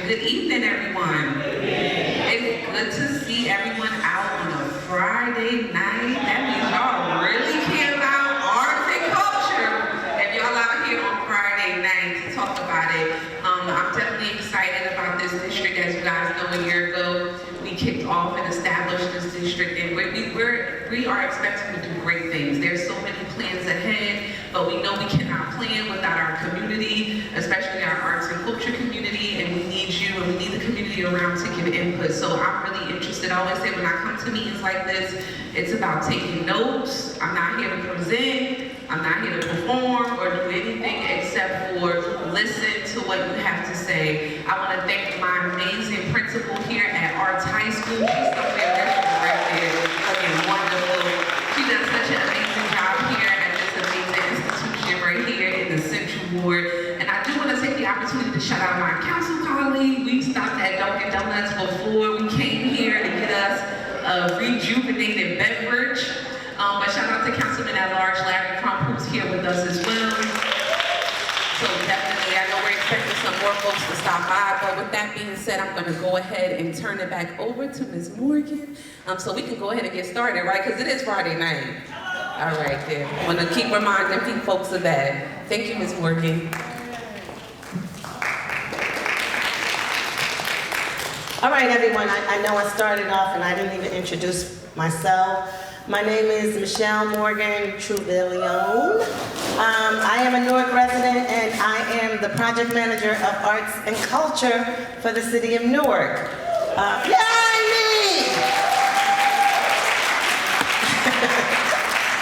Good evening, everyone. It's good to see everyone out on a Friday night. That means y'all really care about arts and culture. If y'all out here on Friday night to talk about it, I'm definitely excited about this district. As you guys know, a year ago, we kicked off and established this district, and we are expecting to do great things. There's so many plans ahead, but we know we cannot plan without our community, especially our arts and culture community, and we need you and we need the community around to give input. So I'm really interested. I always say when I come to meetings like this, it's about taking notes. I'm not here to present, I'm not here to perform or do anything except for listen to what you have to say. I want to thank my amazing principal here at Arts High School. She's somewhere there, she's right there, looking wonderful. She does such an amazing job here at this amazing institution right here in the Central Ward. And I do want to take the opportunity to shout out my council colleague. We stopped at Dunkin' Donuts before we came here to get us a rejuvenated beverage. But shout out to Councilman at Large Larry Crump, who's here with us as well. So definitely, I know we're expecting some more folks to stop by, but with that being said, I'm gonna go ahead and turn it back over to Ms. Morgan, so we can go ahead and get started, right? Because it is Friday night. All right, then. I wanna keep reminding folks of that. Thank you, Ms. Morgan. All right, everyone, I know I started off and I didn't even introduce myself. My name is Michelle Morgan Truvillon. I am a Newark resident and I am the project manager of arts and culture for the city of Newark. Yay, me!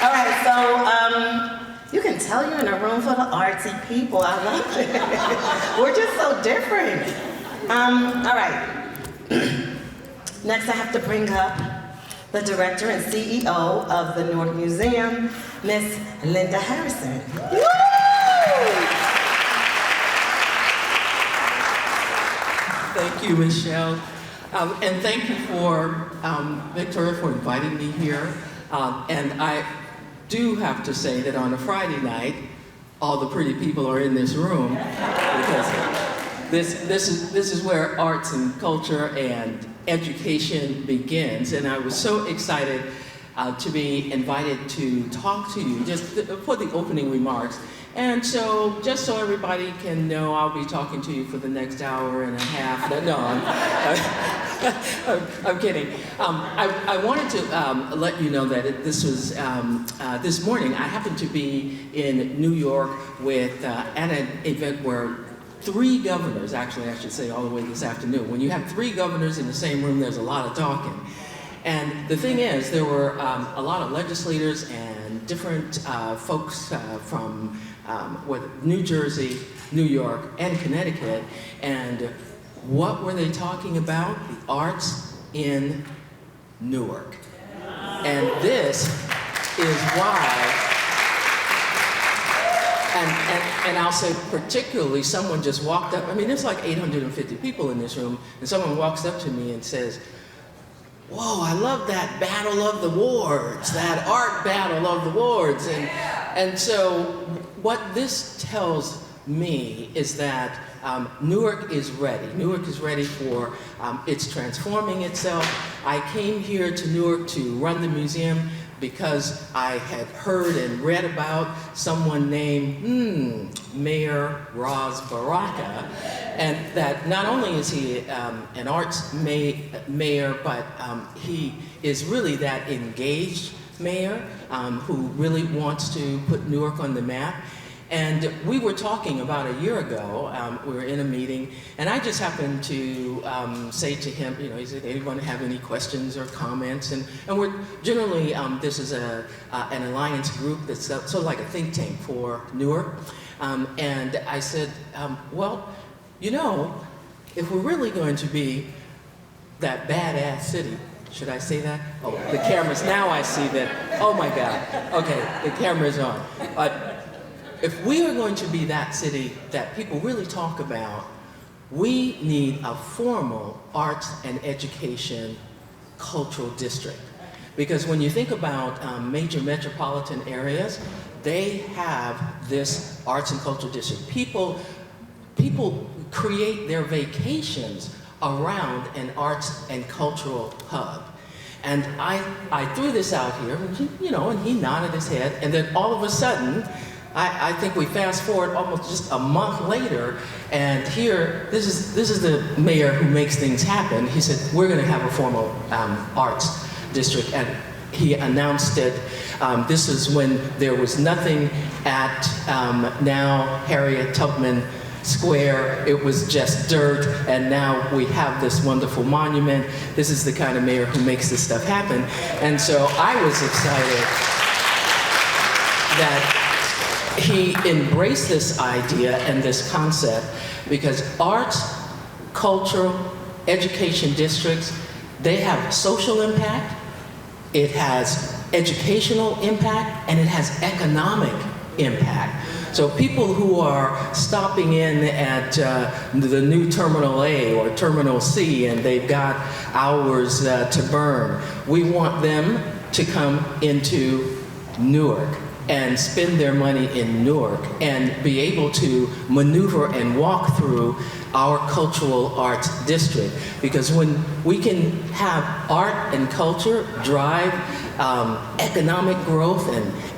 All right, so you can tell you're in a room full of artsy people. I love it. We're just so different. All right. Next, I have to bring up the director and CEO of the Newark Museum, Miss Linda Harrison. Woo! Thank you, Michelle. And thank you for, Victoria, for inviting me here. And I do have to say that on a Friday night, all the pretty people are in this room because this is where arts and culture and education begins, and I was so excited to be invited to talk to you just for the opening remarks. And so, just so everybody can know, I'll be talking to you for the next hour and a half. No, I'm kidding. I wanted to let you know that this was this morning. I happened to be in New York with at an event where 3 governors, actually I should say all the way this afternoon. When you have 3 governors in the same room, there's a lot of talking. And the thing is, there were a lot of legislators and different folks from New Jersey, New York, and Connecticut. And what were they talking about? The arts in Newark. And this is why. And I'll say particularly, someone just walked up, I mean, there's like 850 people in this room, and someone walks up to me and says, whoa, I love that Battle of the Wards, that art Battle of the Wards. And so what this tells me is that Newark is ready. Newark is ready for, it's transforming itself. I came here to Newark to run the museum because I had heard and read about someone named Mayor Ras Baraka, and that not only is he an arts mayor, but he is really that engaged mayor who really wants to put Newark on the map. And we were talking about a year ago, we were in a meeting, and I just happened to say to him, you know, he said, anyone have any questions or comments? And we're generally, this is an alliance group that's sort of like a think tank for Newark. And I said, well, you know, if we're really going to be that badass city, should I say that? Oh, the cameras, now I see that, oh my God, okay, the camera's on. If we are going to be that city that people really talk about, we need a formal arts and education cultural district. Because when you think about major metropolitan areas, they have this arts and cultural district. People people create their vacations around an arts and cultural hub. And I threw this out here, and he nodded his head, and then all of a sudden, I think we fast forward almost just a month later, and here, this is the mayor who makes things happen. He said, we're going to have a formal arts district, and he announced it. This is when there was nothing at now Harriet Tubman Square. It was just dirt, and now we have this wonderful monument. This is the kind of mayor who makes this stuff happen. And so I was excited that he embraced this idea and this concept, because arts, cultural, education districts, they have social impact, it has educational impact, and it has economic impact. So people who are stopping in at the new Terminal A or Terminal C and they've got hours to burn, we want them to come into Newark and spend their money in Newark and be able to maneuver and walk through our cultural arts district. Because when we can have art and culture drive economic growth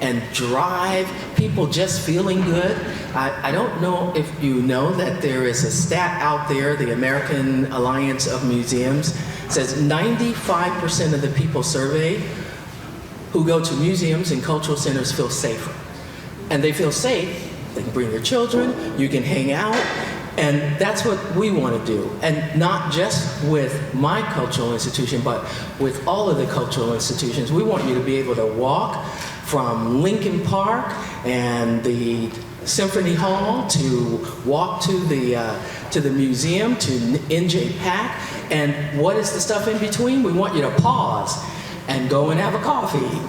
and drive people just feeling good. I don't know if you know that there is a stat out there, the American Alliance of Museums says 95% of the people surveyed who go to museums and cultural centers feel safer. And they feel safe, they can bring their children, you can hang out, and that's what we want to do. And not just with my cultural institution, but with all of the cultural institutions. We want you to be able to walk from Lincoln Park and the Symphony Hall to walk to the museum, to NJPAC, and what is the stuff in between? We want you to pause and go and have a coffee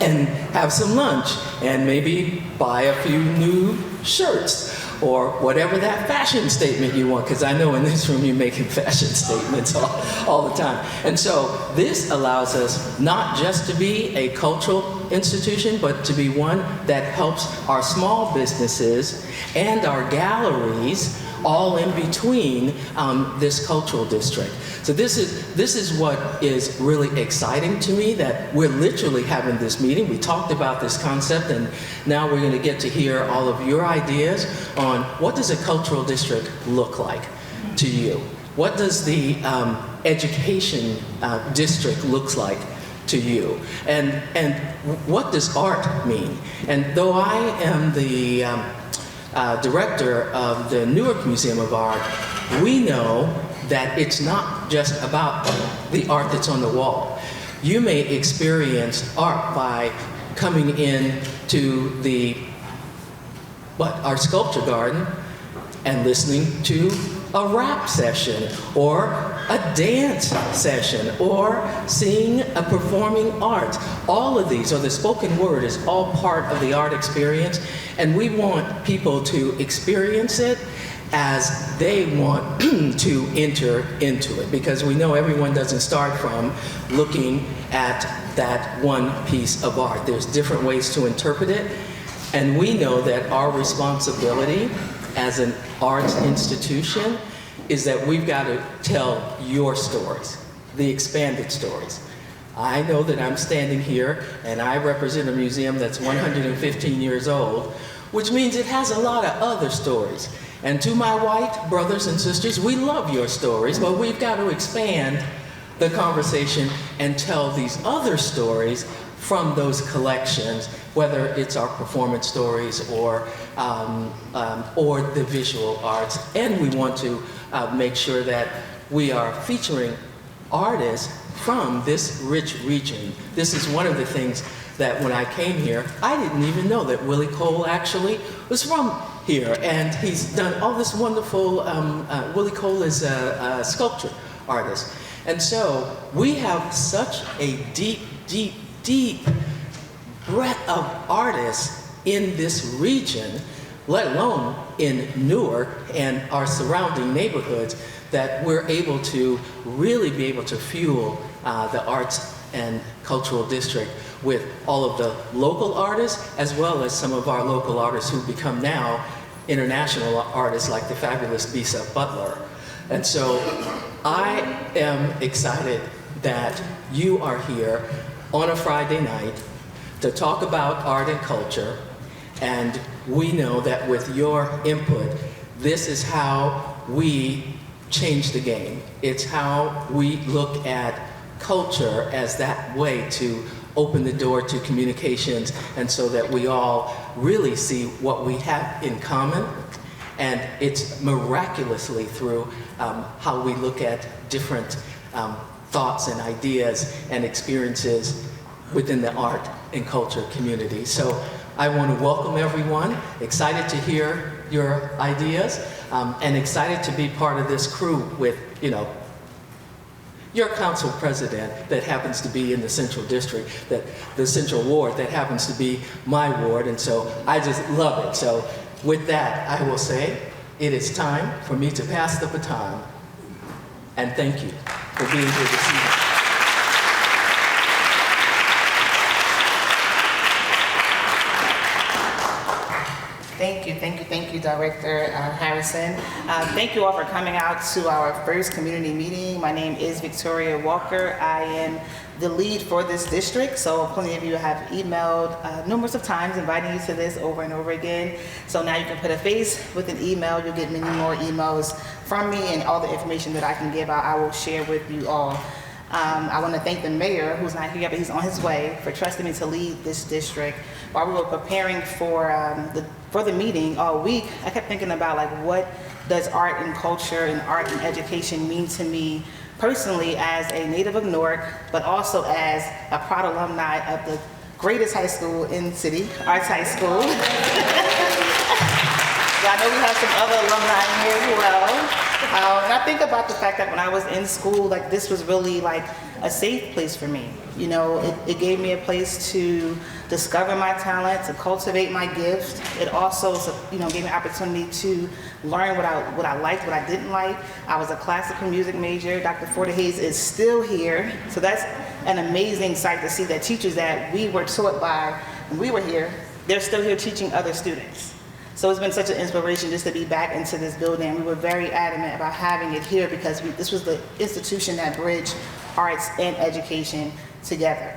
and have some lunch and maybe buy a few new shirts or whatever that fashion statement you want, because I know in this room you're making fashion statements all the time. And so this allows us not just to be a cultural institution, but to be one that helps our small businesses and our galleries all in between this cultural district. So this is what is really exciting to me, that we're literally having this meeting. We talked about this concept, and now we're going to get to hear all of your ideas on what does a cultural district look like to you? What does the education district looks like to you? And what does art mean? And though I am the director of the Newark Museum of Art, we know that it's not just about the art that's on the wall. You may experience art by coming in to our sculpture garden and listening to a rap session or a dance session or seeing a performing arts. All of these, or the spoken word, is all part of the art experience, and we want people to experience it as they want to enter into it, because we know everyone doesn't start from looking at that one piece of art. There's different ways to interpret it, and we know that our responsibility as an arts institution is that we've got to tell your stories, the expanded stories. I know that I'm standing here and I represent a museum that's 115 years old, which means it has a lot of other stories. And to my white brothers and sisters, we love your stories, but we've got to expand the conversation and tell these other stories from those collections, whether it's our performance stories or the visual arts. And we want to make sure that we are featuring artists from this rich region. This is one of the things that when I came here, I didn't even know that Willie Cole actually was from here. And he's done all this wonderful, Willie Cole is a sculpture artist. And so we have such a deep, deep, deep breadth of artists in this region, let alone in Newark and our surrounding neighborhoods, that we're able to really be able to fuel the arts and cultural district with all of the local artists, as well as some of our local artists who become now international artists like the fabulous Bisa Butler. And so I am excited that you are here on a Friday night to talk about art and culture. And we know that with your input, this is how we change the game. It's how we look at culture as that way to open the door to communications, and so that we all really see what we have in common. And it's miraculously through how we look at different thoughts and ideas and experiences within the art and culture community. So I want to welcome everyone, excited to hear your ideas, and excited to be part of this crew with, your council president that happens to be in the Central District, the Central Ward that happens to be my ward, and so I just love it. So with that, I will say it is time for me to pass the baton, and thank you for being here this evening. Thank you, Director Harrison. Thank you all for coming out to our first community meeting. My name is Victoria Walker. I am the lead for this district, so plenty of you have emailed numerous of times inviting you to this over and over again. So now you can put a face with an email. You'll get many more emails from me, and all the information that I can give out, I will share with you all. I want to thank the mayor, who's not here yet, but he's on his way, for trusting me to lead this district. While we were preparing for the meeting all week, I kept thinking about what does art and culture and art and education mean to me personally as a native of Newark, but also as a proud alumni of the greatest high school in the city, Arts High School. I know we have some other alumni in here as well. And I think about the fact that when I was in school, this was really a safe place for me. It gave me a place to discover my talent, to cultivate my gift. It also, gave me an opportunity to learn what I liked, what I didn't like. I was a classical music major. Dr. Fortehayes is still here. So that's an amazing sight to see that teachers that we were taught by when we were here, they're still here teaching other students. So it's been such an inspiration just to be back into this building. We were very adamant about having it here because this was the institution that bridged arts and education together.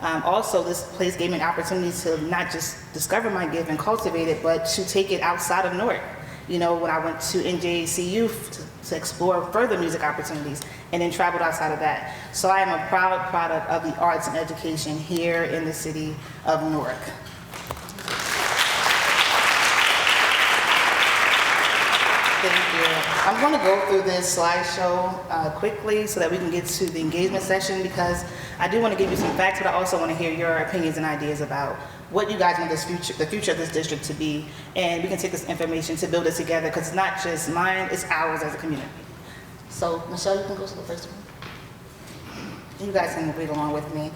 Also, this place gave me an opportunity to not just discover my gift and cultivate it, but to take it outside of Newark. When I went to NJCU to explore further music opportunities, and then traveled outside of that. So I am a proud product of the arts and education here in the city of Newark. Thank you. I'm going to go through this slideshow quickly so that we can get to the engagement session, because I do want to give you some facts, but I also want to hear your opinions and ideas about what you guys want the future of this district to be, and we can take this information to build it together, because it's not just mine, it's ours as a community. So, Michelle, you can go to the first one. You guys can read along with me.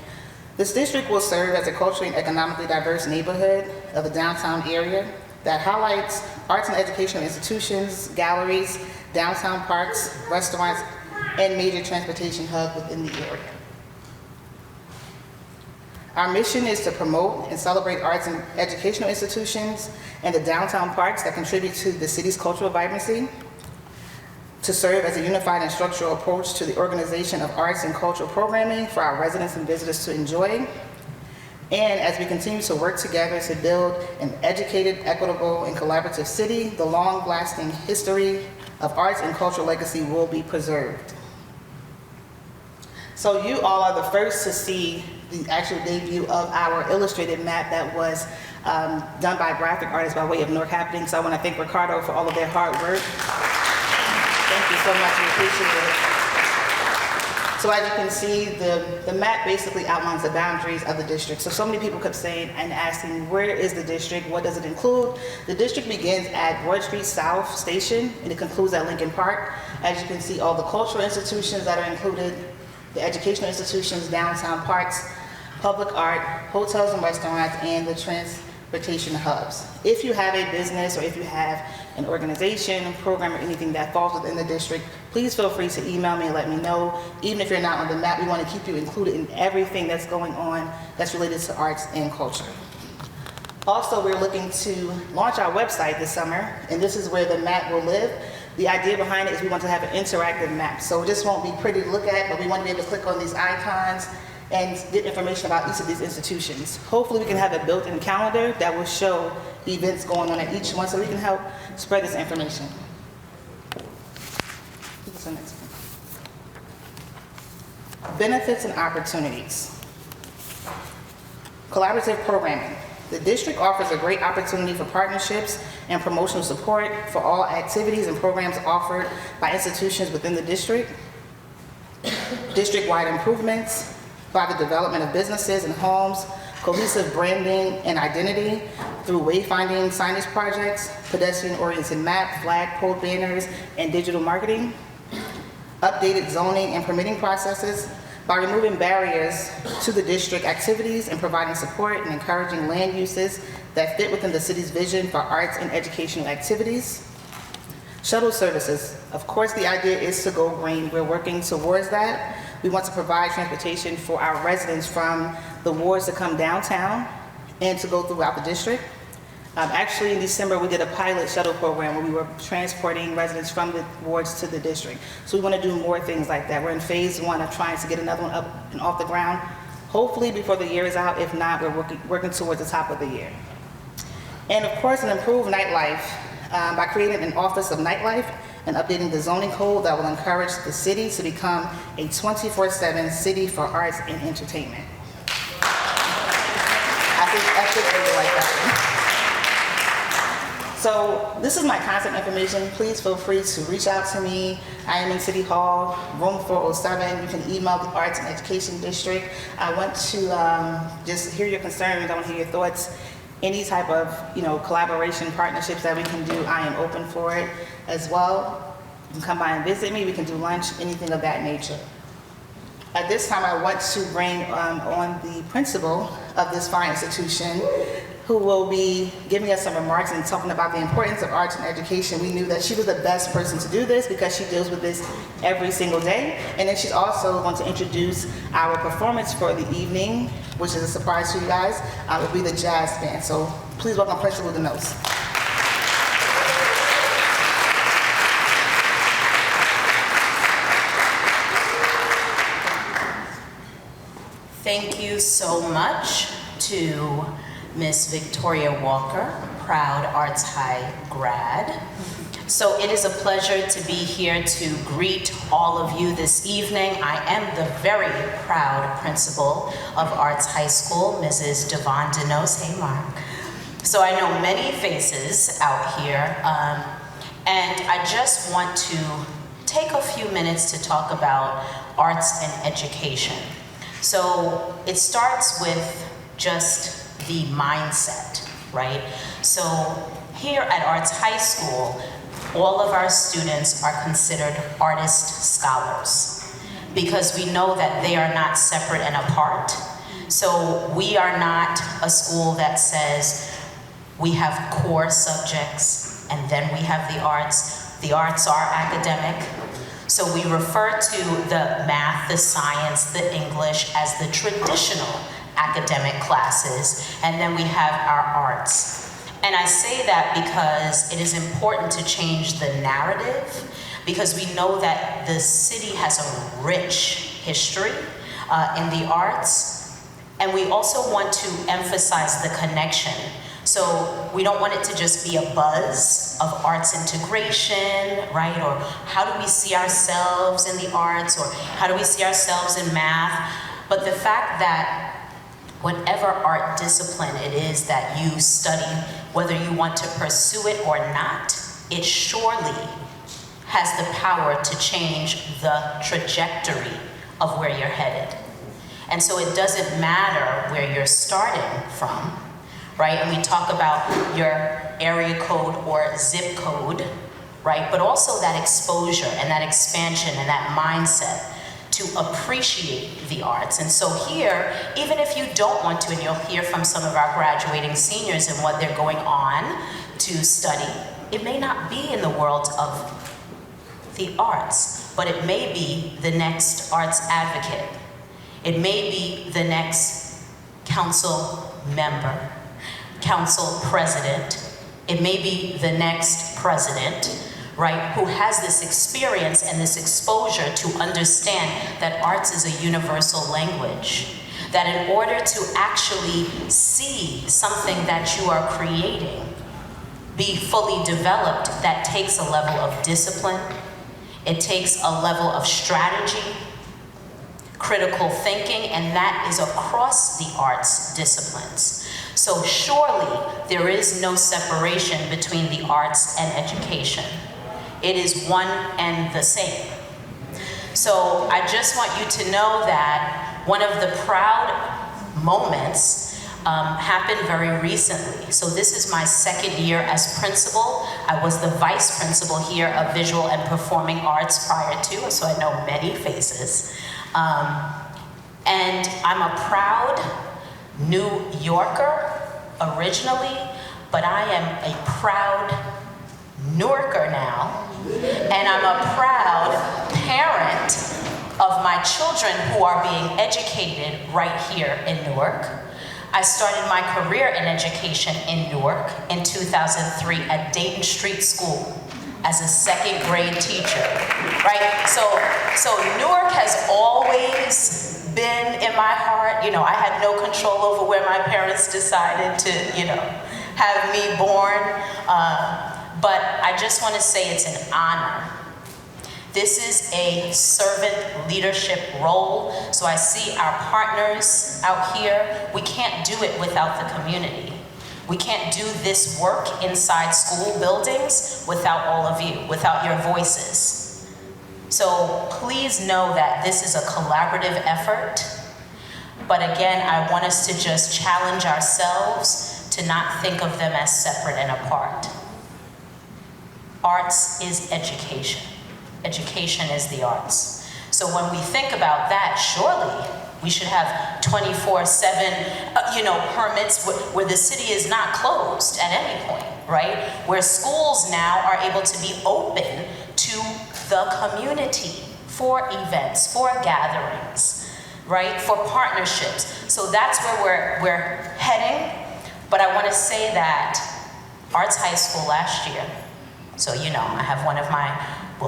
This district will serve as a culturally and economically diverse neighborhood of the downtown area that highlights arts and educational institutions, galleries, downtown parks, restaurants, and major transportation hub within the area. Our mission is to promote and celebrate arts and educational institutions and the downtown parks that contribute to the city's cultural vibrancy, to serve as a unified and structural approach to the organization of arts and cultural programming for our residents and visitors to enjoy. And as we continue to work together to build an educated, equitable, and collaborative city, the long-lasting history of arts and cultural legacy will be preserved. So you all are the first to see the actual debut of our illustrated map that was done by graphic artists by way of Newark Happening. So I want to thank Ricardo for all of their hard work. Thank you so much, we appreciate it. So as you can see, the map basically outlines the boundaries of the district. So many people kept saying and asking, where is the district? What does it include? The district begins at Broad Street South Station, and it concludes at Lincoln Park. As you can see, all the cultural institutions that are included, the educational institutions, downtown parks, public art, hotels and restaurants, and the transportation hubs. If you have a business or if you have an organization, program, or anything that falls within the district, please feel free to email me and let me know. Even if you're not on the map, we want to keep you included in everything that's going on that's related to arts and culture. Also, we're looking to launch our website this summer, and this is where the map will live. The idea behind it is we want to have an interactive map. So it just won't be pretty to look at, but we want to be able to click on these icons and get information about each of these institutions. Hopefully we can have a built-in calendar that will show events going on at each one so we can help spread this information. What's the next one? Benefits and opportunities. Collaborative programming. The district offers a great opportunity for partnerships and promotional support for all activities and programs offered by institutions within the district. District-wide improvements by the development of businesses and homes, cohesive branding and identity through wayfinding signage projects, pedestrian-oriented map, flagpole banners, and digital marketing. Updated zoning and permitting processes by removing barriers to the district activities and providing support and encouraging land uses that fit within the city's vision for arts and educational activities. Shuttle services. Of course, the idea is to go green. We're working towards that. We want to provide transportation for our residents from the wards to come downtown and to go throughout the district. Actually, in December, we did a pilot shuttle program where we were transporting residents from the wards to the district. So we want to do more things like that. We're in phase 1 of trying to get another one up and off the ground, hopefully before the year is out. If not, we're working towards the top of the year. And of course, an improved nightlife by creating an office of nightlife and updating the zoning code that will encourage the city to become a 24/7 city for arts and entertainment. I think everybody like that one. So this is my contact information. Please feel free to reach out to me. I am in City Hall, room 407. You can email the Arts and Education District. I want to just hear your concerns. I want to hear your thoughts. Any type of collaboration, partnerships that we can do, I am open for it as well. You can come by and visit me. We can do lunch, anything of that nature. At this time, I want to bring on the principal of this fine institution, who will be giving us some remarks and talking about the importance of arts and education. We knew that she was the best person to do this because she deals with this every single day. And then she's also going to introduce our performance for the evening, which is a surprise to you guys. It will be the jazz band. So please welcome Principal DeNose. Thank you so much to Miss Victoria Walker, proud Arts High grad. So it is a pleasure to be here to greet all of you this evening. I am the very proud principal of Arts High School, Mrs. Devon DeNose. Hey, Mark. So I know many faces out here, and I just want to take a few minutes to talk about arts and education. So it starts with just the mindset, right? So here at Arts High School, all of our students are considered artist scholars because we know that they are not separate and apart. So we are not a school that says we have core subjects and then we have the arts. The arts are academic. So we refer to the math, the science, the English as the traditional academic classes, and then we have our arts. And I say that because it is important to change the narrative, because we know that the city has a rich history in the arts, and we also want to emphasize the connection. So we don't want it to just be a buzz of arts integration, right? Or how do we see ourselves in the arts, or how do we see ourselves in math? But the fact that whatever art discipline it is that you study, whether you want to pursue it or not, it surely has the power to change the trajectory of where you're headed. And so it doesn't matter where you're starting from, right? And we talk about your area code or zip code, right? But also that exposure and that expansion and that mindset to appreciate the arts. And so here, even if you don't want to, and you'll hear from some of our graduating seniors and what they're going on to study, it may not be in the world of the arts, but it may be the next arts advocate. It may be the next council member, council president, it may be the next president, right, who has this experience and this exposure to understand that arts is a universal language. That in order to actually see something that you are creating be fully developed, that takes a level of discipline, it takes a level of strategy, critical thinking, and that is across the arts disciplines. So surely there is no separation between the arts and education. It is one and the same. So I just want you to know that one of the proud moments happened very recently. So this is my second year as principal. I was the vice principal here of visual and performing arts prior to, so I know many faces. And I'm a proud New Yorker originally, but I am a proud Newarker now, and I'm a proud parent of my children who are being educated right here in Newark. I started my career in education in Newark in 2003 at Dayton Street School as a second grade teacher, right? So Newark has always been in my heart. You know, I had no control over where my parents decided to, you know, have me born. But I just want to say it's an honor. This is a servant leadership role. So I see our partners out here. We can't do it without the community. We can't do this work inside school buildings without all of you, without your voices. So please know that this is a collaborative effort. But again, I want us to just challenge ourselves to not think of them as separate and apart. Arts is education. Education is the arts. So when we think about that, surely we should have 24/7, permits where the city is not closed at any point, right? Where schools now are able to be open to the community for events, for gatherings, right? For partnerships. So that's where we're heading. But I want to say that Arts High School last year, so I have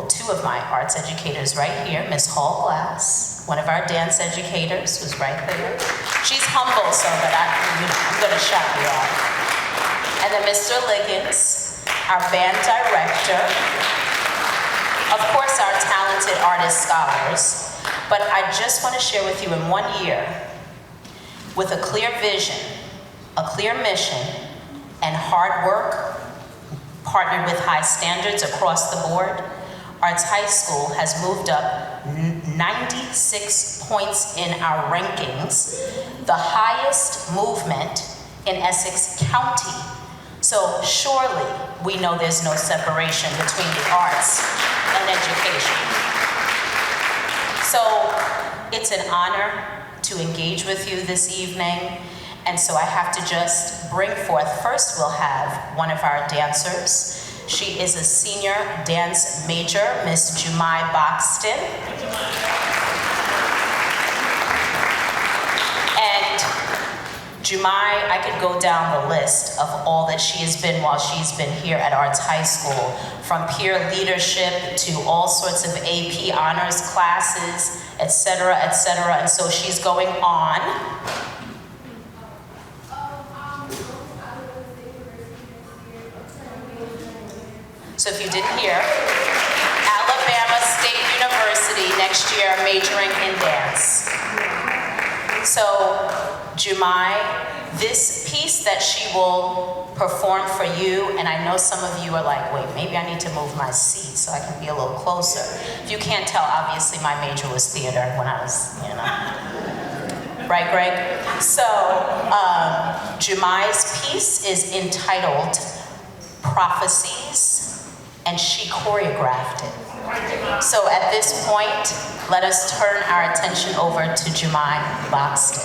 two of my arts educators right here, Miss Hall Glass, one of our dance educators who's right there. She's humble, so that I'm gonna shout you out. And then Mr. Liggins, our band director, of course our talented artist scholars, but I just want to share with you in 1 year, with a clear vision, a clear mission, and hard work, partnered with high standards across the board, Arts High School has moved up 96 points in our rankings, the highest movement in Essex County. So surely we know there's no separation between the arts and education. So it's an honor to engage with you this evening. And so I have to just bring forth, first we'll have one of our dancers. She is a senior dance major, Miss Jumai Boxton. And Jumai, I could go down the list of all that she has been while she's been here at Arts High School, from peer leadership to all sorts of AP honors classes, et cetera, et cetera. And so she's going on. So if you didn't hear, Alabama State University next year majoring in dance. So Jumai, this piece that she will perform for you, and I know some of you are like, wait, maybe I need to move my seat so I can be a little closer. If you can't tell, obviously my major was theater when I was, Right, Greg? So Jumai's piece is entitled Prophecies, and she choreographed it. So at this point, let us turn our attention over to Jumai Boxton.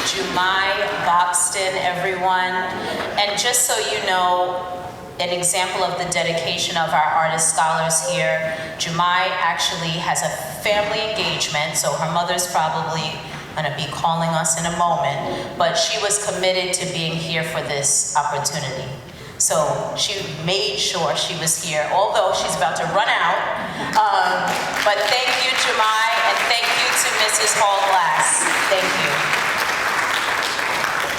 Jumai Boxton, everyone. And just so you know, an example of the dedication of our artist scholars here, Jumai actually has a family engagement, so her mother's probably gonna be calling us in a moment, but she was committed to being here for this opportunity. So she made sure she was here, although she's about to run out. But thank you, Jumai, and thank you to Mrs. Hall Glass. Thank you.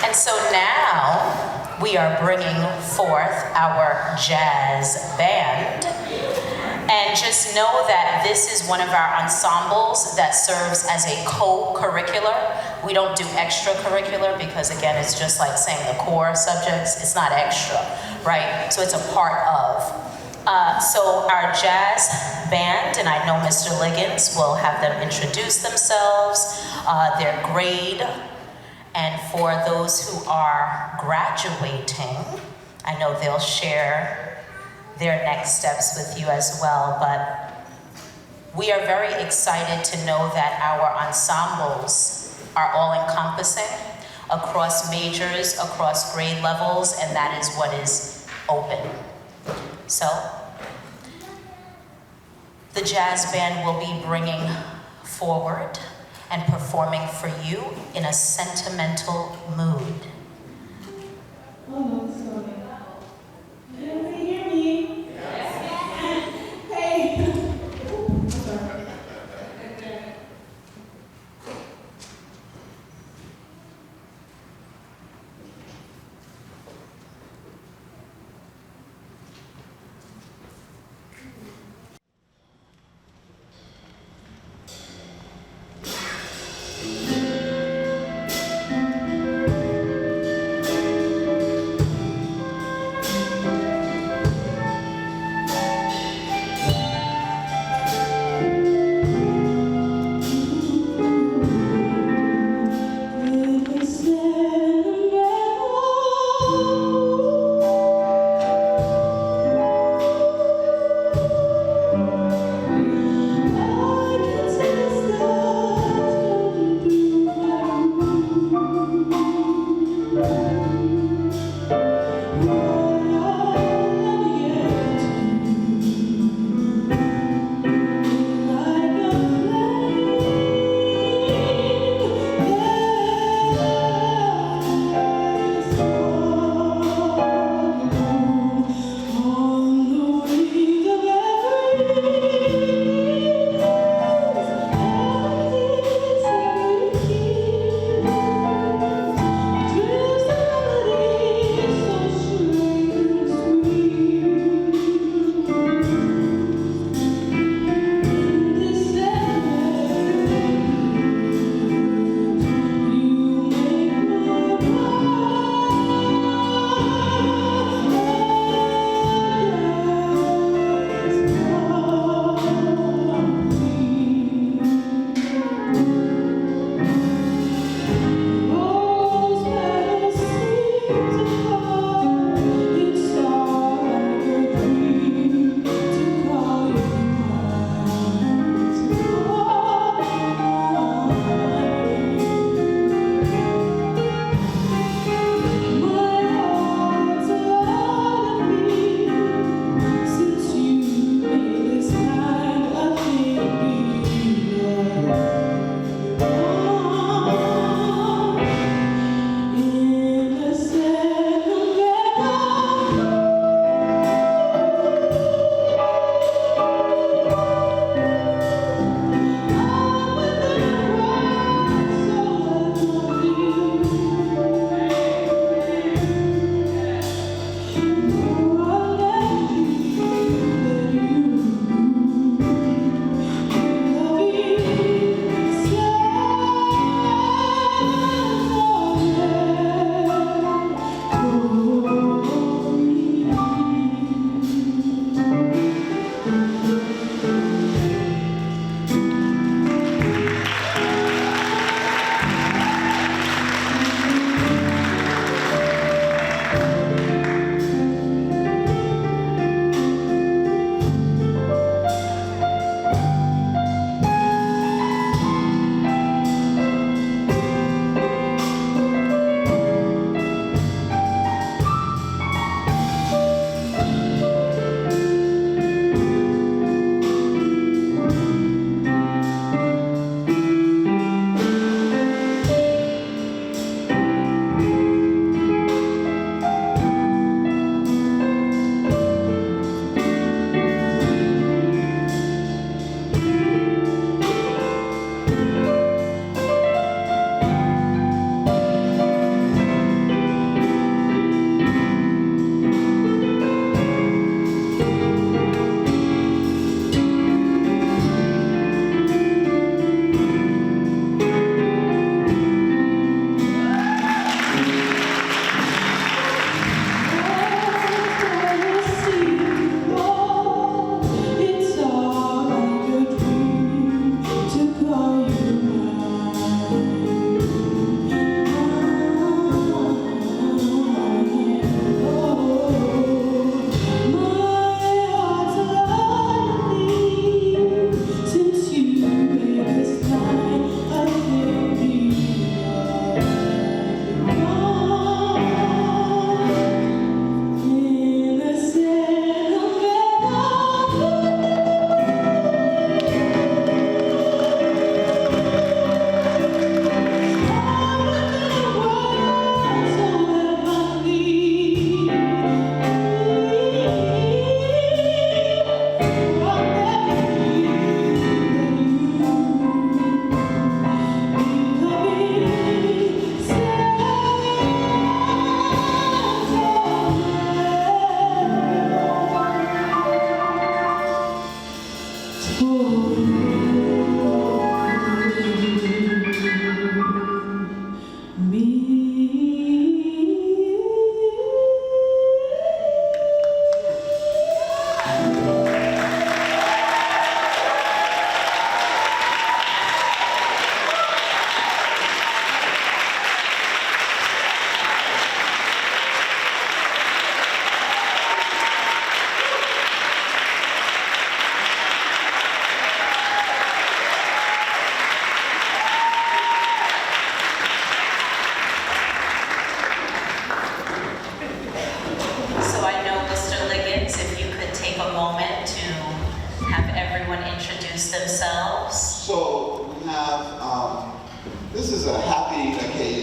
And so now, we are bringing forth our jazz band. And just know that this is one of our ensembles that serves as a co-curricular. We don't do extracurricular because, again, it's just like saying the core subjects. It's not extra, right? So it's a part of. So our jazz band, and I know Mr. Liggins will have them introduce themselves, their grade, and for those who are graduating, I know they'll share their next steps with you as well, but we are very excited to know that our ensembles are all encompassing across majors, across grade levels, and that is what is open. So, the jazz band will be bringing forward and performing for you in a sentimental mood.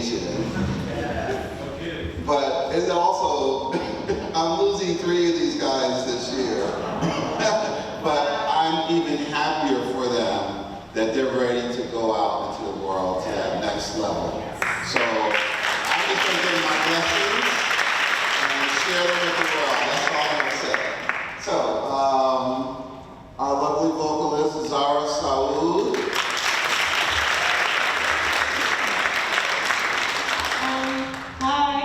education. But it's also, I'm losing 3 of these guys this year. But I'm even happier for them that they're ready to go out into the world to that next level. So I'm just going to give my blessings and share them with the world. That's all I'm going to say. So, our lovely vocalist, Zara Saoud. Hi,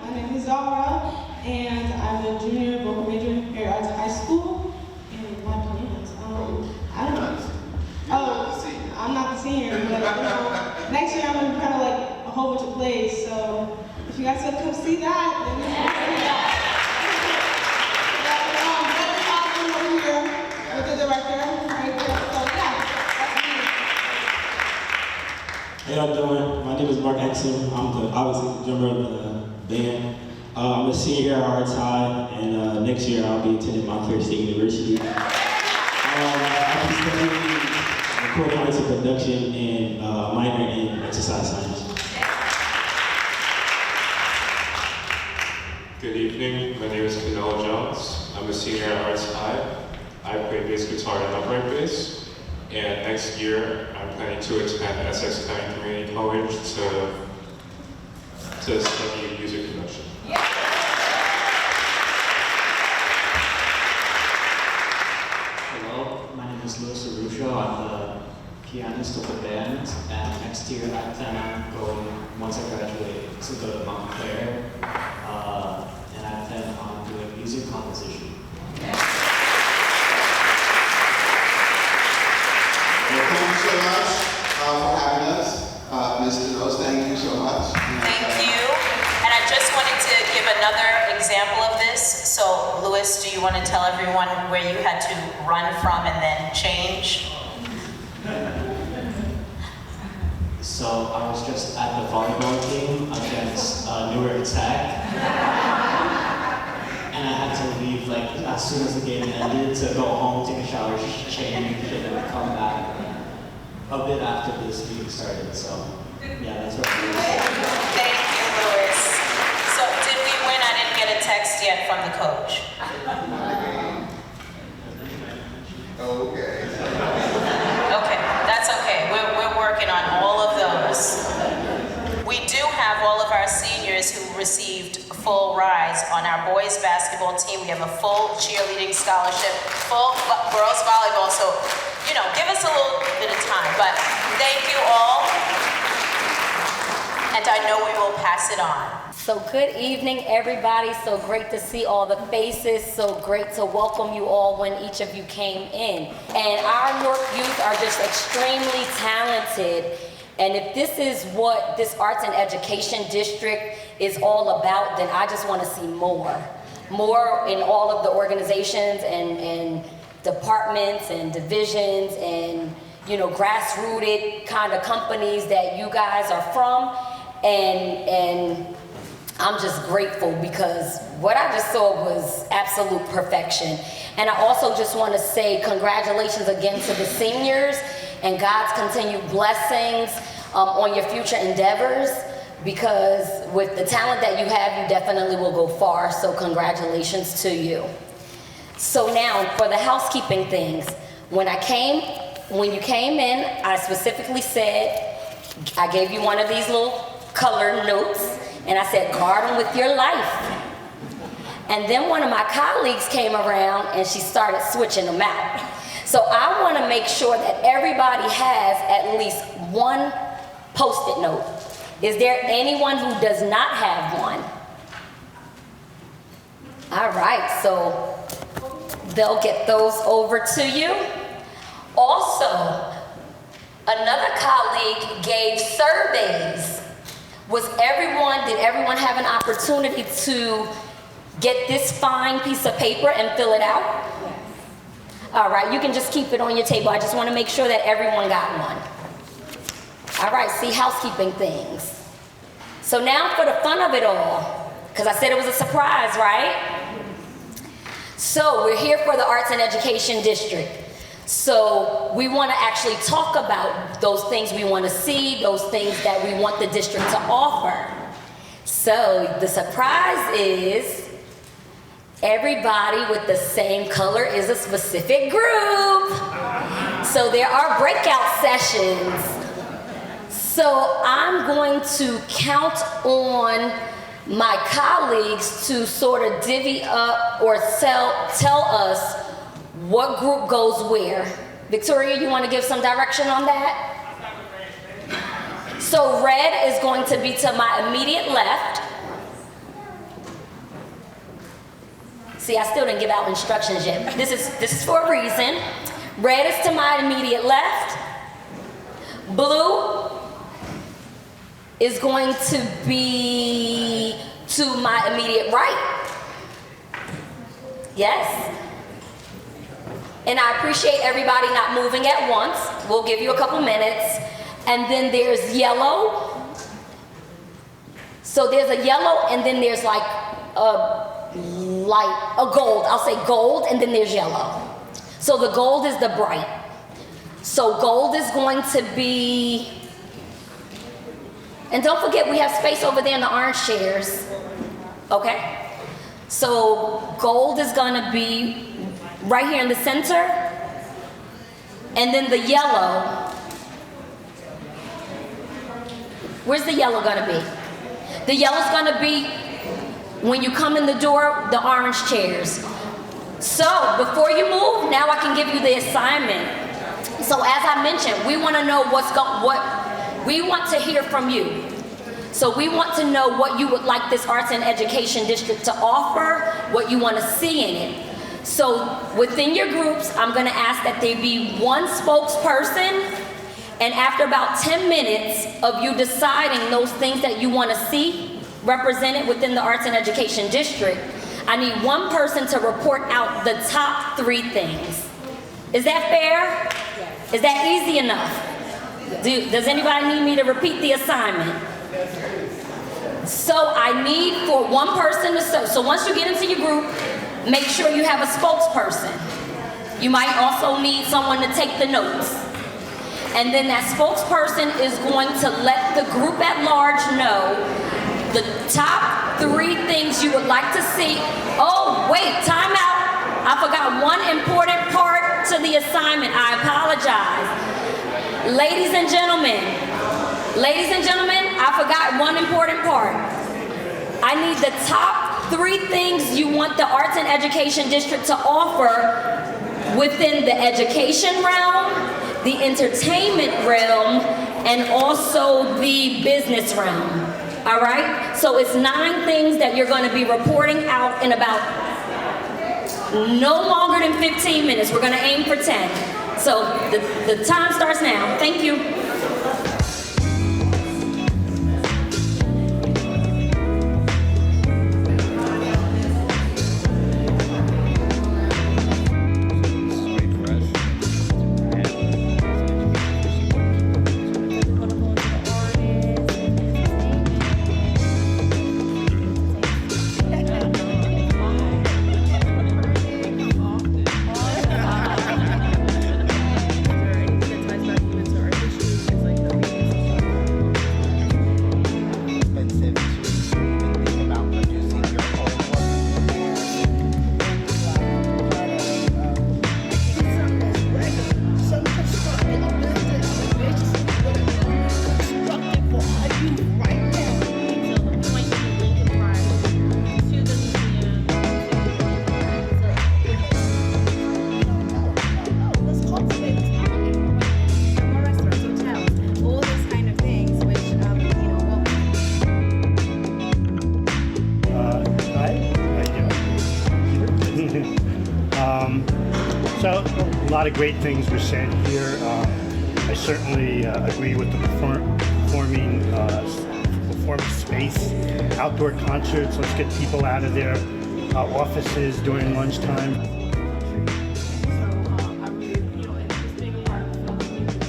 my name is Zara, and I'm a junior vocal major here at Arts High School. And my plans, I don't know. Oh, I'm not the senior, but next year I'm gonna be part of like a whole bunch of plays. So if you guys want to come see that, then we can see that. Over here with the director, right there. So yeah, that's me. How y'all doing? My name is Mark Exum. I'm obviously the drummer of the band. I'm a senior at Arts High, and next year I'll be attending Montclair State University. I'll be studying recording arts and production and minor in exercise science. Good evening, my name is Canelo Jones. I'm a senior at Arts High. I play bass guitar and upright bass. And next year, I'm planning to attend Essex County Community College to study music production. Hello, my name is Luis Arusho. I'm the pianist of the band, and next year I plan on going, once I graduate, to go to Montclair, and I plan on doing music composition. Well, thank you so much for having us. Ms. Denos, thank you so much. Thank you. And I just wanted to give another example of this. So, Louis, do you want to tell everyone where you had to run from and then change? So I was just at the volleyball game against Newark Tech, and I had to leave like as soon as the game ended to go home, take a shower, change, and then come back a bit after this meeting started. So yeah, that's what I was. Thank you, Louis. So, did we win? I didn't get a text yet from the coach. Okay. Okay, that's okay. We're working on all of those. We do have all of our seniors who received full rides on our boys basketball team. We have a full cheerleading scholarship, full girls volleyball. So, you know, give us a little bit of time. But thank you all. And I know we will pass it on. So good evening, everybody. So great to see all the faces. So great to welcome you all when each of you came in. And our Newark youth are just extremely talented. And if this is what this Arts and Education District is all about, then I just want to see more. More in all of the organizations and departments and divisions and, you know, grassrooted kind of companies that you guys are from. And I'm just grateful because what I just saw was absolute perfection. And I also just want to say congratulations again to the seniors and God's continued blessings on your future endeavors, because with the talent that you have, you definitely will go far. So congratulations to you. So now for the housekeeping things. When you came in, I specifically said, I gave you one of these little colored notes, and I said, guard them with your life. And then one of my colleagues came around and she started switching them out. So I want to make sure that everybody has at least one Post-it note. Is there anyone who does not have one? All right, so they'll get those over to you. Also, another colleague gave surveys. Did everyone have an opportunity to get this fine piece of paper and fill it out? All right, you can just keep it on your table. I just want to make sure that everyone got one. All right, see, housekeeping things. So now for the fun of it all, because I said it was a surprise, right? So we're here for the Arts and Education District. So we want to actually talk about those things we want to see, those things that we want the district to offer. So the surprise is everybody with the same color is a specific group. So there are breakout sessions. So I'm going to count on my colleagues to sort of divvy up or tell us what group goes where. Victoria, you want to give some direction on that? So red is going to be to my immediate left. See, I still didn't give out instructions yet. This is for a reason. Red is to my immediate left. Blue is going to be to my immediate right. Yes. And I appreciate everybody not moving at once. We'll give you a couple minutes. And then there's yellow. So there's a yellow and then there's like a gold. I'll say gold and then there's yellow. So the gold is the bright. So gold is going to be, and don't forget we have space over there in the orange chairs. Okay? So gold is gonna be right here in the center. And then the yellow, where's the yellow gonna be? The yellow's gonna be when you come in the door, the orange chairs. So before you move, now I can give you the assignment. So as I mentioned, we want to know what we want to hear from you. So we want to know what you would like this arts and education district to offer, what you want to see in it. So within your groups, I'm going to ask that there be one spokesperson, and after about 10 minutes of you deciding those things that you want to see represented within the arts and education district, I need one person to report out the top 3 things. Is that fair? Yes. Is that easy enough? Does anybody need me to repeat the assignment? So I need for one person to serve. So once you get into your group, make sure you have a spokesperson. You might also need someone to take the notes. And then that spokesperson is going to let the group at large know the top 3 things you would like to see. Oh, wait, time out. I forgot one important part to the assignment. I apologize. Ladies and gentlemen, I forgot one important part. I need the top 3 things you want the Arts and Education District to offer within the education realm, the entertainment realm, and also the business realm. All right? So it's 9 things that you're going to be reporting out in about no longer than 15 minutes. We're going to aim for 10. So the time starts now. Thank you. So a lot of great things were said here. I certainly agree with the performance space, outdoor concerts. Let's get people out of their offices during lunchtime.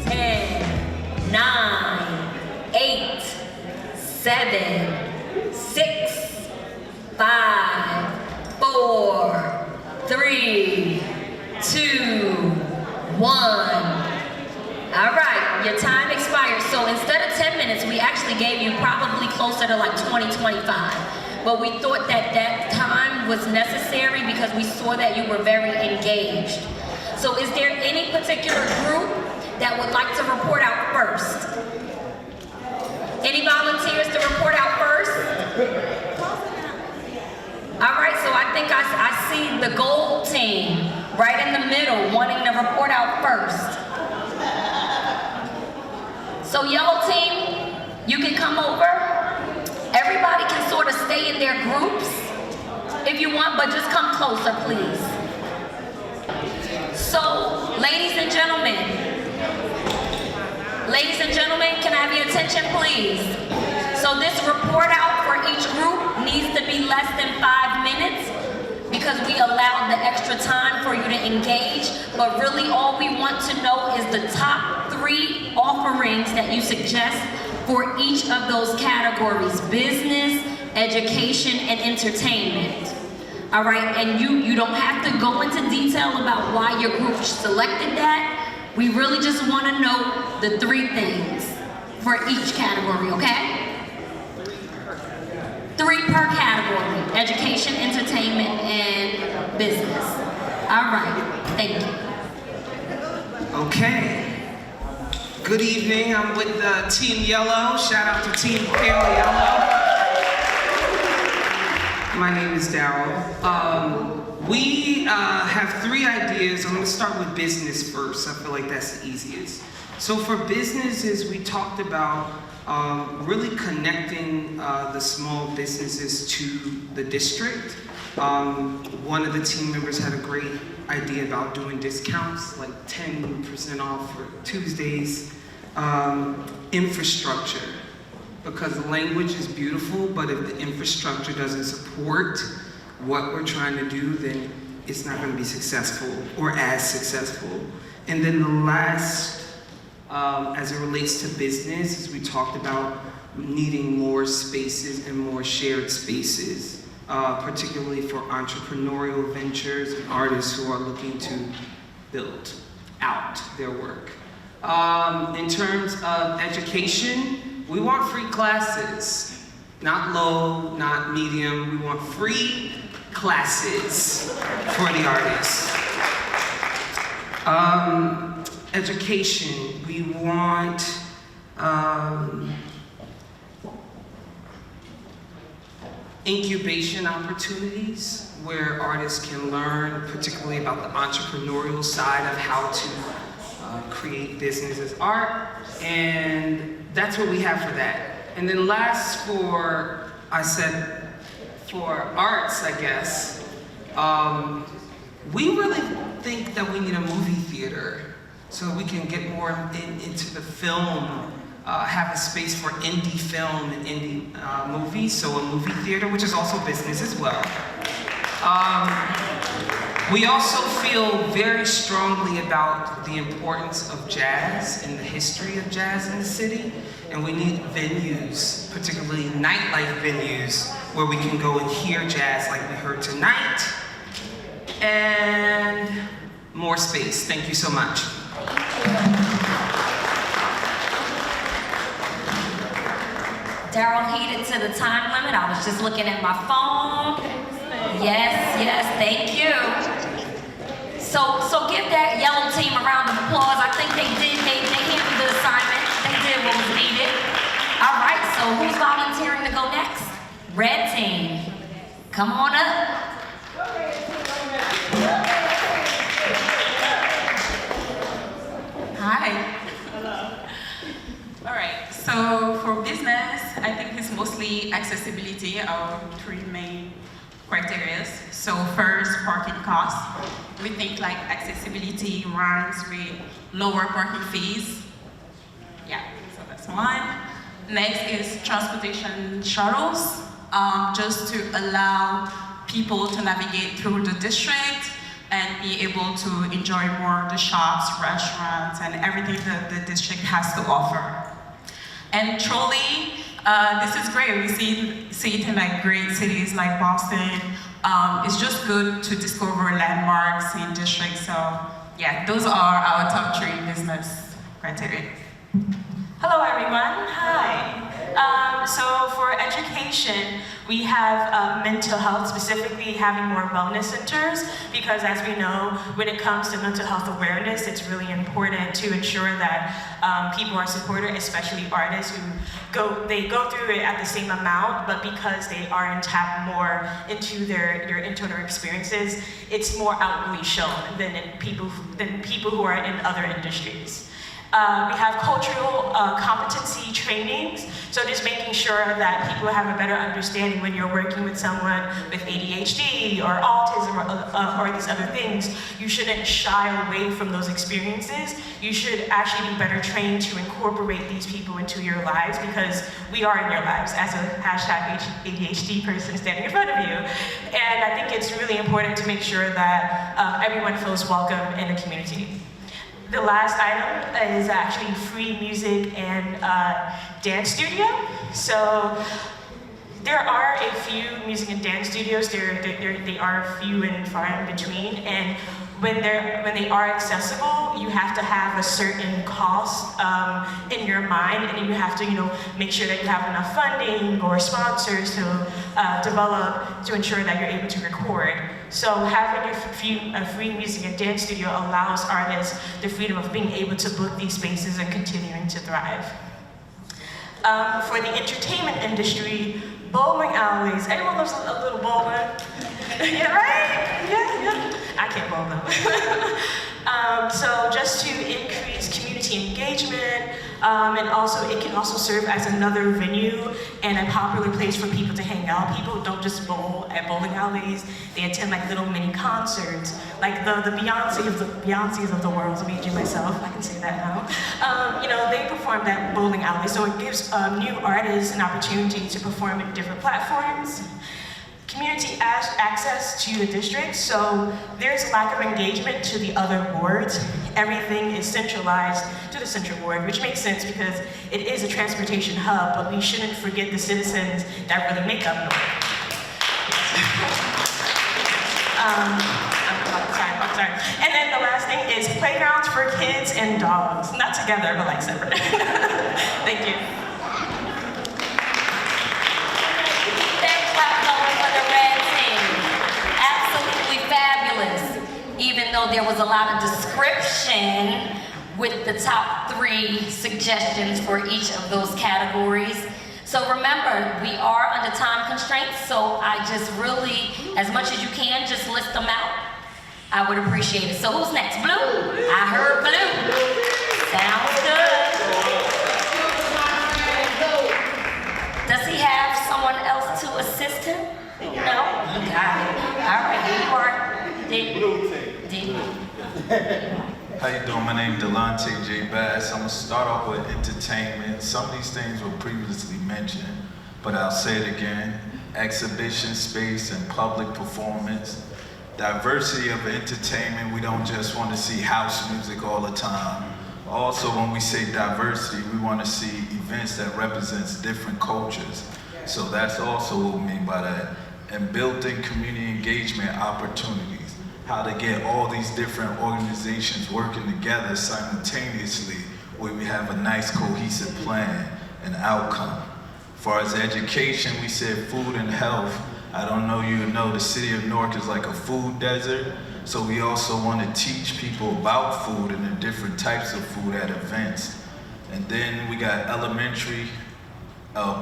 10, 9, 8, 7, 6, 5, 4, 3, 2, All right, your time expired. So instead of 10 minutes, we actually gave you probably closer to like 20, 25. But we thought that that time was necessary because we saw that you were very engaged. So is there any particular group that would like to report out first? Any volunteers to report out first? All right, so I think I see the gold team right in the middle wanting to report out first. So yellow team, you can come over. Everybody can sort of stay in their groups if you want, but just come closer, please. So, ladies and gentlemen, can I have your attention, please? So this report out for each group needs to be less than 5 minutes because we allowed the extra time for you to engage, but really all we want to know is the top 3 offerings that you suggest for each of those categories: business, education, and entertainment. All right, and you don't have to go into detail about why your group selected that. We really just want to know the 3 things for each category, okay? 3 per category: education, entertainment, and business. All right, thank you. Okay. Good evening, I'm with Team Yellow. Shout out to Team Pale Yellow. My name is Daryl. We have 3 ideas. I'm gonna start with business first. I feel like that's the easiest. So for businesses, we talked about really connecting the small businesses to the district. One of the team members had a great idea about doing discounts, like 10% off for Tuesdays. Infrastructure, because the language is beautiful, but if the infrastructure doesn't support what we're trying to do, then it's not going to be successful or as successful. And then the last, as it relates to business, is we talked about needing more spaces and more shared spaces, particularly for entrepreneurial ventures and artists who are looking to build out their work. In terms of education, we want free classes. Not low, not medium, we want free classes for the artists. Education, we want incubation opportunities where artists can learn, particularly about the entrepreneurial side of how to create business as art, and that's what we have for that. And then last for arts, I guess, we really think that we need a movie theater so we can get more into the film, have a space for indie film and indie movies, so a movie theater, which is also business as well. We also feel very strongly about the importance of jazz and the history of jazz in the city, and we need venues, particularly nightlife venues, where we can go and hear jazz like we heard tonight, and more space. Thank you so much. Daryl heeded to the time limit. I was just looking at my phone. Yes, thank you. So give that yellow team a round of applause. I think they handled the assignment. They did what was needed. All right, so who's volunteering to go next? Red team, come on up. Hi. Hello. All right, so for business, I think it's mostly accessibility, our 3 main criteria. So first, parking costs. We think like accessibility rhymes with lower parking fees. Yeah, so that's one. Next is transportation shuttles, just to allow people to navigate through the district and be able to enjoy more of the shops, restaurants, and everything that the district has to offer. And trolley, this is great. We see it in like great cities like Boston. It's just good to discover landmarks in districts. So yeah, those are our top 3 business criteria. Hello everyone, hi. So for education, we have mental health, specifically having more wellness centers, because as we know, when it comes to mental health awareness, it's really important to ensure that people are supported, especially artists who go through it at the same amount, but because they are tapped more into their internal experiences, it's more outwardly shown than people who are in other industries. We have cultural competency trainings, so just making sure that people have a better understanding when you're working with someone with ADHD or autism or these other things. You shouldn't shy away from those experiences. You should actually be better trained to incorporate these people into your lives, because we are in your lives as a hashtag ADHD person standing in front of you. And I think it's really important to make sure that everyone feels welcome in the community. The last item is actually free music and dance studio. So there are a few music and dance studios. They are few and far in between. And when they are accessible, you have to have a certain cost in your mind, and you have to, make sure that you have enough funding or sponsors to develop to ensure that you're able to record. So having a free music and dance studio allows artists the freedom of being able to book these spaces and continuing to thrive. For the entertainment industry, bowling alleys. Everyone loves a little bowling. Yeah, right? Yeah. I can't bowl though. So just to increase community engagement, and also it can also serve as another venue and a popular place for people to hang out. People don't just bowl at bowling alleys. They attend like little mini concerts, like the Beyoncés of the world. So me and myself, I can say that now. They perform at bowling alleys, so it gives new artists an opportunity to perform at different platforms. Community access to the district, so there's lack of engagement to the other wards. Everything is centralized to the central ward, which makes sense because it is a transportation hub, but we shouldn't forget the citizens that really make up North. I'm sorry. And then the last thing is playgrounds for kids and dogs. Not together, but like separate. Thank you. Even though there was a lot of description with the top 3 suggestions for each of those categories. So remember, we are under time constraints, so I just really, as much as you can, just list them out. I would appreciate it. So who's next? Blue? I heard Blue. Sounds good. Does he have someone else to assist him? No? Got it. All right, here you are. How you doing? My name is Delonte J. Bass. I'm gonna start off with entertainment. Some of these things were previously mentioned, but I'll say it again. Exhibition space and public performance. Diversity of entertainment. We don't just want to see house music all the time. Also, when we say diversity, we want to see events that represents different cultures. So that's also what we mean by that. And built-in community engagement opportunities. How to get all these different organizations working together simultaneously where we have a nice cohesive plan and outcome. As far as education, we said food and health. I don't know you know, the city of Newark is like a food desert. So we also want to teach people about food and the different types of food at events. And then we got elementary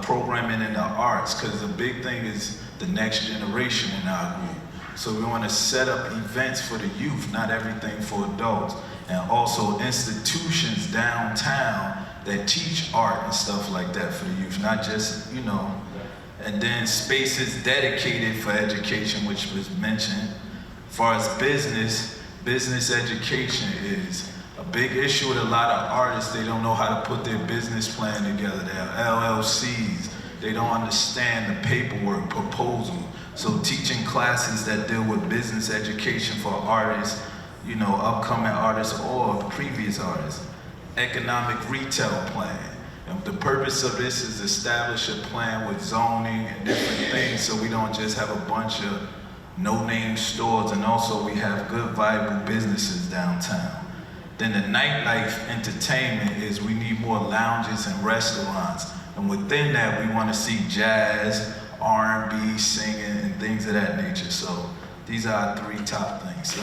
programming in the arts, because the big thing is the next generation in our group. So we want to set up events for the youth, not everything for adults. And also institutions downtown that teach art and stuff like that for the youth, not just, and then spaces dedicated for education, which was mentioned. As far as business education is a big issue with a lot of artists. They don't know how to put their business plan together. They have LLCs. They don't understand the paperwork, proposal. So teaching classes that deal with business education for artists, upcoming artists or previous artists. Economic retail plan. And the purpose of this is establish a plan with zoning and different things so we don't just have a bunch of no-name stores, and also we have good, viable businesses downtown. Then the nightlife entertainment is we need more lounges and restaurants. And within that, we want to see jazz, R&B, singing, and things of that nature. So these are our 3 top things. So.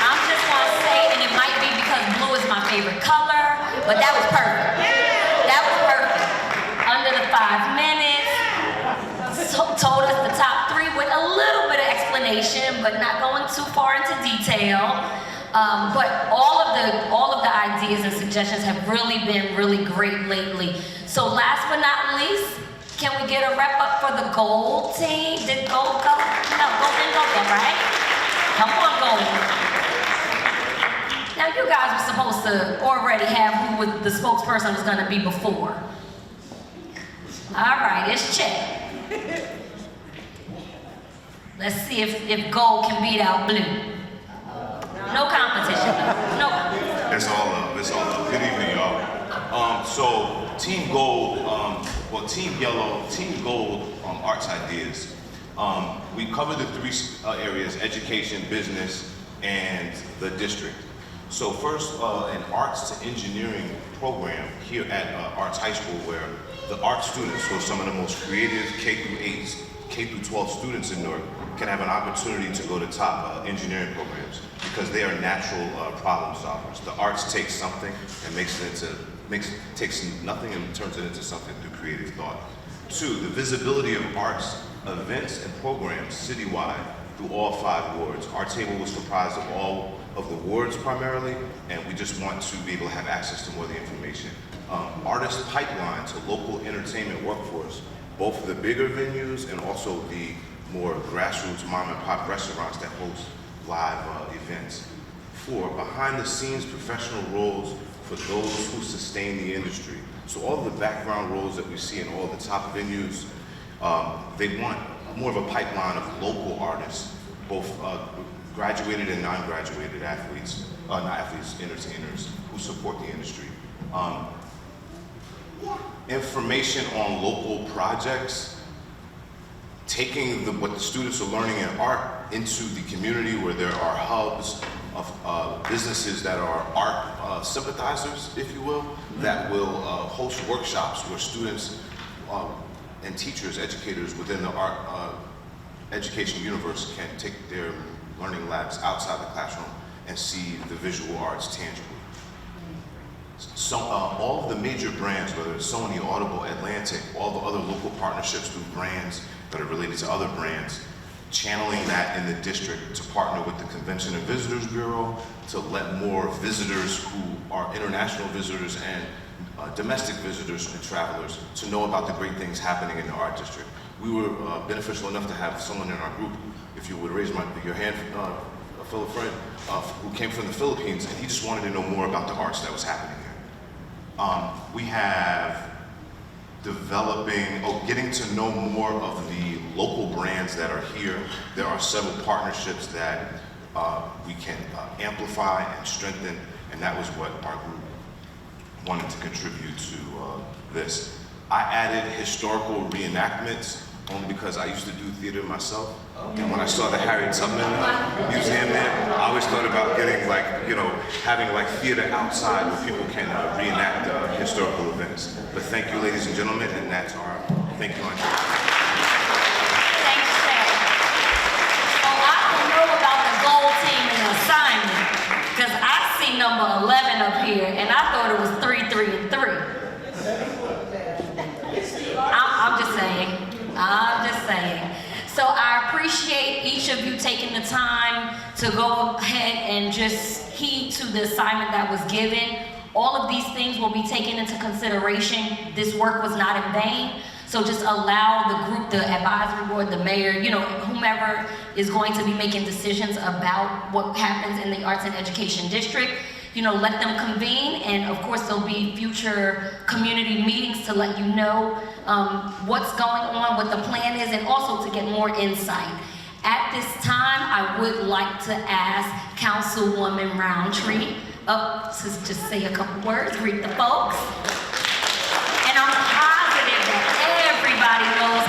I'm just gonna say, and it might be because blue is my favorite color, but that was perfect. That was perfect. Under the 5 minutes, told us the top 3 with a little bit of explanation, but not going too far into detail. But all of the ideas and suggestions have really been really great lately. So last but not least, can we get a wrap up for the gold team? Did gold go? No, gold didn't go there, right? Come on, gold. Now you guys were supposed to already have who the spokesperson was gonna be before. All right, it's check. Let's see if gold can beat out blue. No competition, though. No competition. It's all up. It's all up. Good evening, y'all. So Team Gold, Team Yellow, Team Gold, Arts Ideas. We cover the 3 areas: education, business, and the district. So first, an arts to engineering program here at Arts High School, where the art students, who are some of the most creative K-8, K-12 students in Newark, can have an opportunity to go to top engineering programs because they are natural problem solvers. The arts takes something and takes nothing and turns it into something through creative thought. 2, the visibility of arts events and programs citywide through all 5 wards. Our table was comprised of all of the wards primarily, and we just want to be able to have access to more of the information. Artist pipeline to local entertainment workforce, both the bigger venues and also the more grassroots mom and pop restaurants that host live events. 4, behind the scenes professional roles for those who sustain the industry. So all of the background roles that we see in all the top venues, they want more of a pipeline of local artists, both graduated and non-graduated athletes, entertainers who support the industry. Information on local projects, taking what the students are learning in art into the community where there are hubs of businesses that are art sympathizers, if you will, that will host workshops where students and teachers, educators within the art education universe can take their learning labs outside the classroom and see the visual arts tangibly. So all of the major brands, whether it's Sony, Audible, Atlantic, all the other local partnerships through brands that are related to other brands, channeling that in the district to partner with the Convention and Visitors Bureau to let more visitors who are international visitors and domestic visitors and travelers to know about the great things happening in the art district. We were beneficial enough to have someone in our group, if you would raise your hand, a fellow friend, who came from the Philippines, and he just wanted to know more about the arts that was happening here. We have getting to know more of the local brands that are here. There are several partnerships that we can amplify and strengthen, and that was what our group wanted to contribute to this. I added historical reenactments only because I used to do theater myself. And when I saw the Harriet Tubman Museum there, I always thought about getting having theater outside where people can reenact historical events. But thank you, ladies and gentlemen, and that's our thank you. Thanks, Shay. Oh, I don't know about the gold team and the assignment, because I see number 11 up here, and I thought it was 3, 3, and 3. I'm just saying. So I appreciate each of you taking the time to go ahead and just heed to the assignment that was given. All of these things will be taken into consideration. This work was not in vain. So just allow the group, the advisory board, the mayor, whomever is going to be making decisions about what happens in the Arts and Education District, let them convene, and of course there'll be future community meetings to let you know what's going on, what the plan is, and also to get more insight. At this time, I would like to ask Councilwoman Roundtree up to just say a couple words, greet the folks. And I'm positive that everybody knows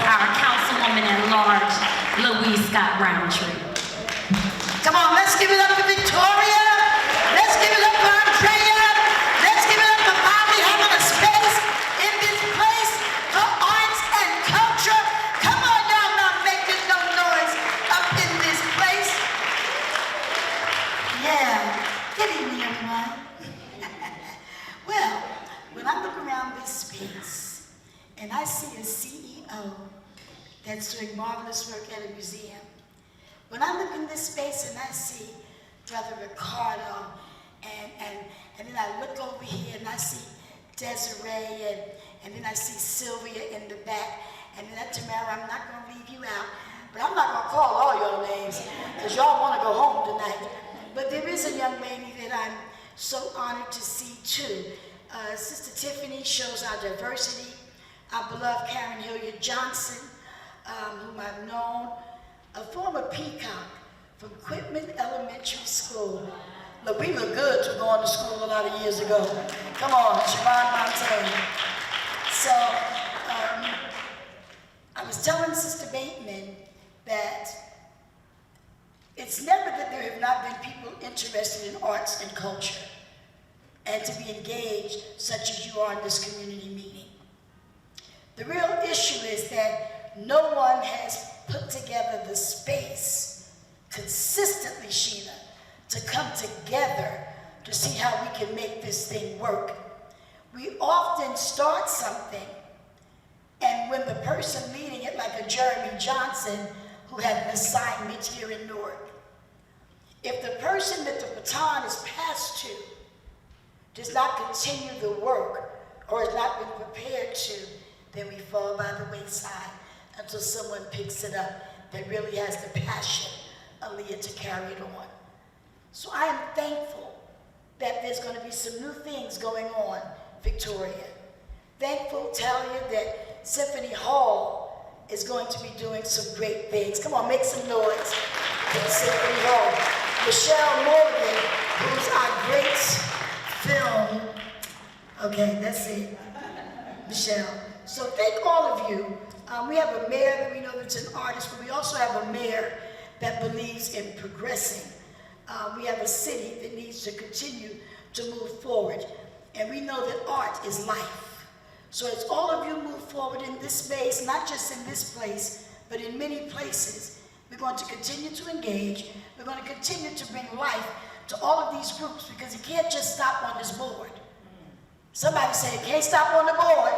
this space and I see a CEO that's doing marvelous work at a museum, when I look in this space and I see Brother Ricardo, and then I look over here and I see Desiree, and then I see Sylvia in the back, and then Tamara, I'm not going to leave you out, but I'm not going to call all your names because y'all want to go home tonight. But there is a young lady that I'm so honored to see too. Sister Tiffany shows our diversity. Our beloved Karen Hilliard Johnson, whom I've known, a former peacock from Quitman Elementary School. Look, we look good to going to school a lot of years ago. Come on, Sharon Montaigne. So, I was telling Sister Bateman that it's never that there have not been people interested in arts and culture and to be engaged such as you are in this community meeting. The real issue is that no one has put together the space consistently, Sheena, to come together to see how we can make this thing work. We often start something, and when the person leading it, like a Jeremy Johnson, who had an assignment here in Newark, if the person that the baton is passed to does not continue the work or has not been prepared to, then we fall by the wayside until someone picks it up that really has the passion, Aaliyah, to carry it on. So I am thankful that there's going to be some new things going on, Victoria. Thankful, tell you, that Symphony Hall is going to be doing some great things. Come on, make some noise for Symphony Hall. Michelle Morgan, who's our great film, okay, that's it, Michelle. So thank all of you. We have a mayor that we know that's an artist, but we also have a mayor that believes in progressing. We have a city that needs to continue to move forward. And we know that art is life. So as all of you move forward in this space, not just in this place, but in many places, we're going to continue to engage. We're going to continue to bring life to all of these groups, because you can't just stop on this board. Somebody say, it can't stop on the board.